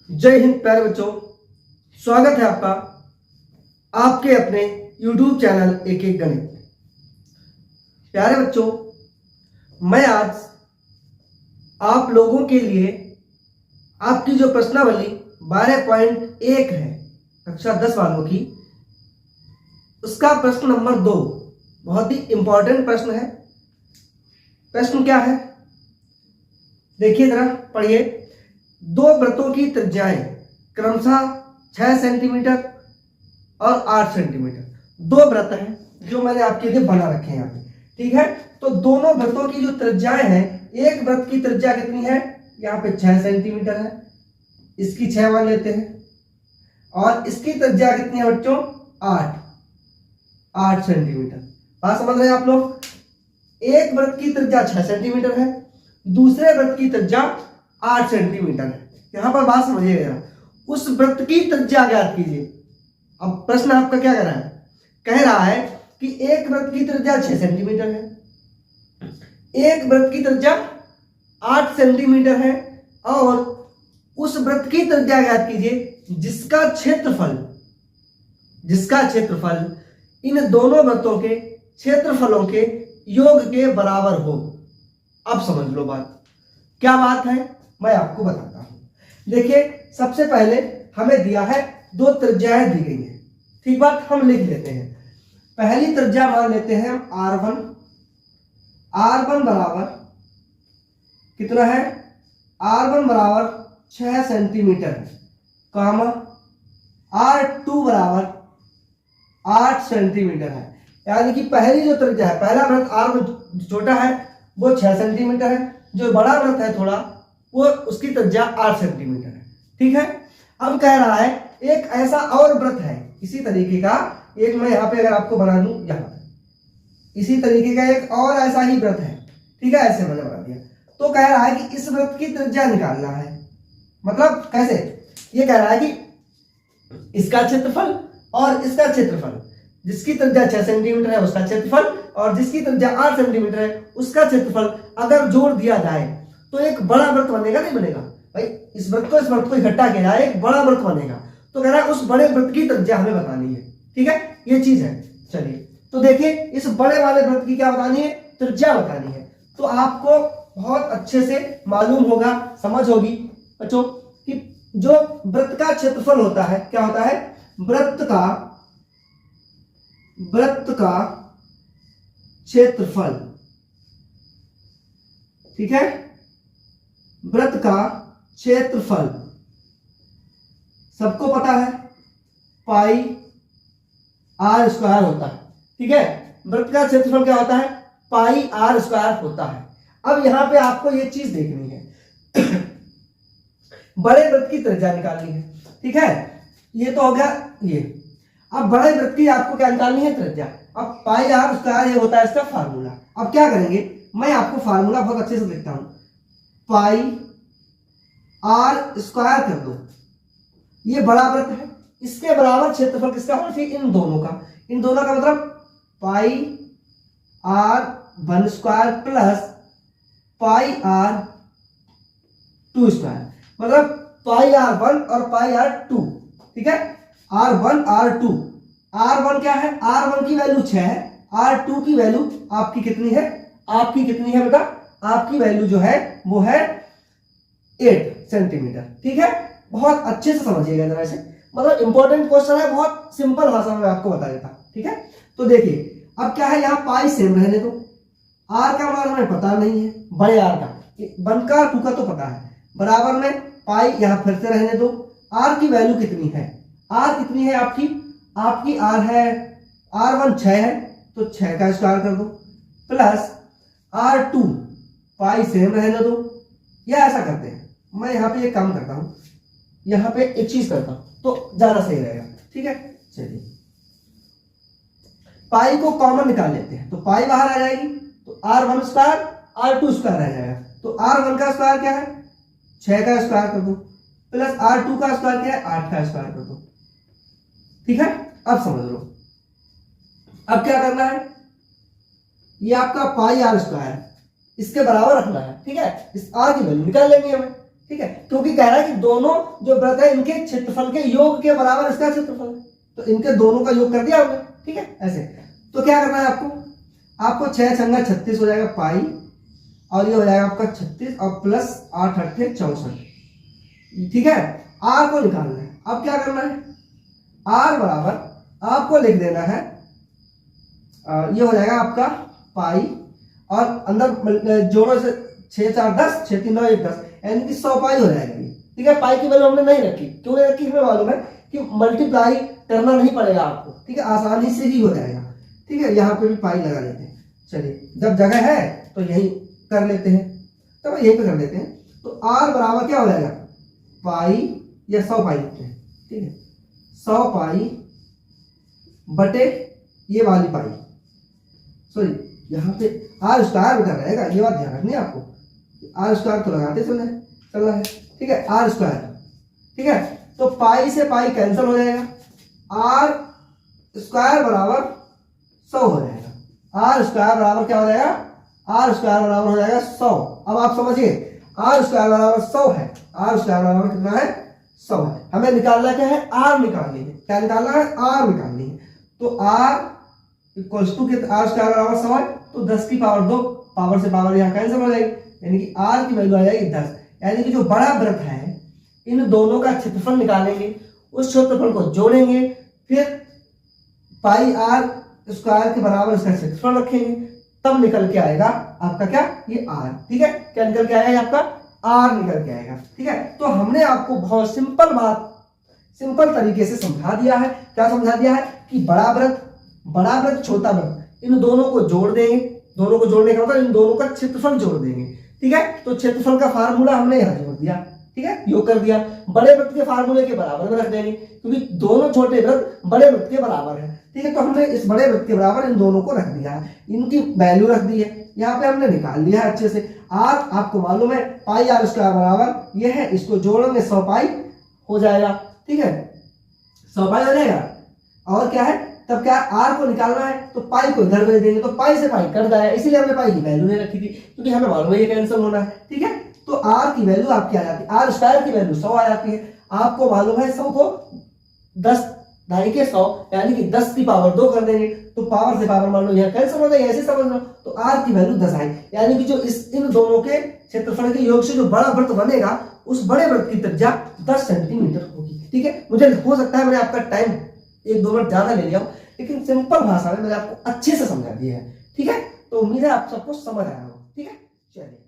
जय हिंद प्यारे बच्चों, स्वागत है आपका आपके अपने YouTube चैनल एक एक गणित में। प्यारे बच्चों, मैं आज आप लोगों के लिए आपकी जो प्रश्नावली 12.1 है कक्षा 10 वालों की, उसका प्रश्न नंबर 2 बहुत ही इंपॉर्टेंट प्रश्न है। प्रश्न क्या है देखिए जरा, पढ़िए। दो वृत्तों की त्रिज्याएं क्रमशः 6 सेंटीमीटर और 8 सेंटीमीटर, दो वृत्त हैं जो मैंने आपके लिए बना रखे हैं यहाँ पे, ठीक है। तो दोनों वृत्तों की जो त्रिज्याएं हैं, एक वृत्त की त्रिज्या कितनी है, यहाँ पे 6 सेंटीमीटर है, इसकी 6 मान लेते हैं, और इसकी त्रिज्या कितनी है बच्चों, 8 सेंटीमीटर। बात समझ रहे हैं आप लोग। एक वृत्त की त्रिज्या 6 सेंटीमीटर है, दूसरे वृत्त की त्रिज्या 8 सेंटीमीटर है। यहां पर बात समझिएगा, उस वृत्त की त्रिज्या ज्ञात कीजिए। अब प्रश्न आपका क्या कह रहा है कि एक वृत्त की त्रिज्या 6 सेंटीमीटर है, एक वृत्त की त्रिज्या 8 सेंटीमीटर है, और उस वृत्त की त्रिज्या ज्ञात कीजिए जिसका क्षेत्रफल इन दोनों वृत्तों के क्षेत्रफलों के योग के बराबर हो। अब समझ लो बात, क्या बात है मैं आपको बताता हूं। देखिए, सबसे पहले हमें दिया है दो त्रिज्याएं दी गई हैं, ठीक बात, हम लिख लेते हैं। पहली त्रिज्या मान लेते हैं हम r1 बराबर कितना है, r1 बराबर 6 सेंटीमीटर है, कामा r2 बराबर 8 सेंटीमीटर है। यानी कि पहली जो त्रिज्या है, पहला वृत्त r1 छोटा है वो 6 सेंटीमीटर है, जो बड़ा वृत्त है थोड़ा वो उसकी त्रिज्या 8 सेंटीमीटर है, ठीक है। अब कह रहा है एक ऐसा और वृत्त है इसी तरीके का, एक मैं यहाँ पे अगर आपको बना दूं, यहाँ पे इसी तरीके का एक और ऐसा ही वृत्त है, ठीक है, ऐसे मैंने बना दिया। तो कह रहा है कि इस वृत्त की त्रिज्या निकालना है। मतलब कैसे, ये कह रहा है कि इसका क्षेत्रफल और इसका क्षेत्रफल, जिसकी त्रिज्या 6 सेंटीमीटर है उसका क्षेत्रफल और जिसकी त्रिज्या 8 सेंटीमीटर है उसका क्षेत्रफल अगर जोड़ दिया जाए तो एक बड़ा वृत्त बनेगा, नहीं बनेगा भाई। इस वृत्त को इकट्ठा किया जाए एक बड़ा वृत्त बनेगा। तो कह रहा है उस बड़े वृत्त की त्रिज्या हमें बतानी है, ठीक है, ये चीज है। चलिए तो देखिए, इस बड़े वाले वृत्त की क्या बतानी है, त्रिज्या बतानी है। तो आपको बहुत अच्छे से मालूम होगा, समझ होगी बच्चों, कि जो वृत्त का क्षेत्रफल होता है क्या होता है, वृत्त का क्षेत्रफल, ठीक है, वृत्त का क्षेत्रफल सबको पता है पाई r स्क्वायर होता है, ठीक है। वृत्त का क्षेत्रफल क्या होता है, पाई r स्क्वायर होता है। अब यहां पे आपको ये चीज देखनी है बड़े वृत्त की त्रिज्या निकालनी है, ठीक है, ये तो हो गया ये। अब बड़े वृत्त की आपको क्या निकालनी है, त्रिज्या। अब पाई r स्क्वायर ये होता है इसका फार्मूला। अब क्या करेंगे, मैं आपको फार्मूला बहुत अच्छे से लिखता हूं, पाई r स्क्वायर कर दो, ये बड़ा वृत्त है, इसके बराबर क्षेत्रफल किसका होना चाहिए, इन दोनों का मतलब पाई r1 square plus pi r2 square, मतलब पाई r1 और पाई r2, ठीक है। r1 r1 क्या है, r1 की वैल्यू 6 है, r2 की वैल्यू आपकी कितनी है, बेटा, आपकी वैल्यू जो है वो है 8 सेंटीमीटर, ठीक है। बहुत अच्छे से समझिएगा जरा इसे, मतलब इंपॉर्टेंट क्वेश्चन है, बहुत सिंपल भाषा में आपको बता देता, ठीक है। तो देखिए अब क्या है, यहाँ पाई सेम रहने दो, r का मान हमें पता नहीं है, बड़े r का, 1 का 2 का तो पता है, बराबर में पाई यहाँ फिर से रहने दो। r की वैल्यू कितनी है, r कितनी है आपकी r है, r1 6 है तो 6 का स्क्वायर कर दो, प्लस r2 पाई सेम रहने दो। या ऐसा करते हैं, मैं यहाँ पे एक काम करता हूं, यहाँ पे एक चीज करता हूं तो ज्यादा सही रहेगा, ठीक है। चलिए पाई को कॉमन निकाल लेते हैं, तो पाई बाहर आ जाएगी, तो r1 स्क्वायर r2 स्क्वायर रह जाएगा। तो r1 का स्क्वायर क्या है, 6 का स्क्वायर कर दो, प्लस r2 का स्क्वायर क्या है, 8 का स्क्वायर कर दो, ठीक है। अब समझ लो, अब क्या करना है, ये आपका पाई r स्क्वायर इसके बराबर रखना है, ठीक है। इस r की वैल्यू निकाल लेंगे हमें, ठीक है, क्योंकि कह रहा है कि दोनों जो वृत्त है इनके क्षेत्रफल के योग के बराबर इसका क्षेत्रफल है, तो इनके दोनों का योग कर दिया हमने। ठीक है, ऐसे तो क्या करना है आपको 6 छंगा 36 हो जाएगा पाई, और ये हो जाएगा आपका 36 और प्लस 8 अट्ठे 64। ठीक है, आर को निकालना है। अब क्या करना है, आर बराबर आपको लिख देना है, ये हो जाएगा आपका पाई और अंदर जोड़ो से 6 4 10, 6 3 9 1 10, यानी कि 100 पाई हो जाएगा ये। ठीक है, पाई की वैल्यू हमने नहीं रखी, क्यों नहीं रखी हमें मालूम है कि मल्टीप्लाई करना नहीं पड़ेगा आपको। ठीक है, आसानी से ही हो जाएगा। ठीक है, यहाँ पे भी पाई लगा लेते हैं। चलिए, जब जगह है तो यही कर लेते हैं, तो यही पे कर लेते हैं। तो आर बराबर क्या हो जाएगा, पाई या 100 पाई लिखते हैं। ठीक है, 100 पाई बटे ये वाली पाई, सॉरी यहाँ पे आर स्क्वायर बेटा रहेगा, ये बात ध्यान रखनी है आपको। आर स्क्वायर तो लगाते चल रहा है। ठीक है, आर स्क्वायर। ठीक है, तो पाई से पाई कैंसिल हो जाएगा, आर स्क्वायर बराबर 100 हो जाएगा। आर स्क्वायर बराबर क्या हो जाएगा, आर स्क्वायर बराबर हो जाएगा 100। अब आप समझिए, आर स्क्वायर बराबर 100 है, आर स्क्वायर बराबर कितना है, 100 है। हमें निकालना क्या है, आर निकालनी है। क्या निकालना है, आर निकालनी है। तो आर इक्वल्स टू कितना, आर स्क्वायर बराबर 100 है, तो 10 की पावर 2, पावर से पावर यहाँ कैंसिल हो जाएगी, यानी कि आर की वैल्यू आ जाएगी 10। यानी कि जो बड़ा वृत्त है इन दोनों का क्षेत्रफल निकालेंगे, उस क्षेत्रफल को जोड़ेंगे, फिर पाई आर स्क्वायर के बराबर इसका क्षेत्रफल रखेंगे, तब निकल के आएगा आपका क्या, ये आर। ठीक है, क्या निकल के आएगा, आपका आर निकल के आएगा। ठीक है, तो हमने आपको बहुत सिंपल बात, सिंपल तरीके से समझा दिया है। क्या समझा दिया है कि बड़ा वृत्त छोटा वृत्त, इन दोनों को जोड़ देंगे। दोनों को जोड़ने का मतलब इन दोनों का क्षेत्रफल जोड़ देंगे। ठीक है, तो क्षेत्रफल का फार्मूला हमने यहाँ जोड़ दिया। ठीक है, योग कर दिया, बड़े वृत्त के फार्मूले के बराबर में रख देंगे, क्योंकि दोनों छोटे वृत्त बड़े वृत्त के बराबर है। ठीक है, तो हमने इस बड़े वृत्त के बराबर इन दोनों को रख दिया है, इनकी वैल्यू रख दी है, यहाँ पे हमने निकाल लिया है अच्छे से। आर आपको मालूम है पाई आर स्क्वायर बराबर ये है, इसको जोड़ोगे 100 पाई हो जाएगा। ठीक है, 100 पाई हो जाएगा। और क्या है, तब क्या आर को निकालना है, तो पाई को इधर भेज देंगे, तो पाई से पाई कट जाएगा, इसीलिए हमने पाई की वैल्यू नहीं रखी थी, क्योंकि हमें मालूम है ये कैंसिल होना है। ठीक है, तो आर की वैल्यू आपकी आ जाती है, आर स्क्वायर की वैल्यू 100 आ जाती है। आपको मालूम है 100 को 10 ढाई के 100 यानी कि 10 की पावर 2 कर देंगे, तो पावर से पावर मान लो यहाँ कैंसिल हो जाएगा, ऐसे समझ लो। तो आर की वैल्यू 10 आई, यानी कि जो इन दोनों के क्षेत्रफल के योग से जो बड़ा वृत्त बनेगा, उस बड़े वृत्त की त्रिज्या 10 सेंटीमीटर होगी। ठीक है, मुझे हो सकता है मैंने आपका टाइम 1-2 मिनट ज्यादा ले लिया हो, लेकिन सिंपल भाषा में मैंने आपको अच्छे से समझा दिया है। ठीक है, तो उम्मीद है आप सबको समझ आया होगा। ठीक है, चलिए।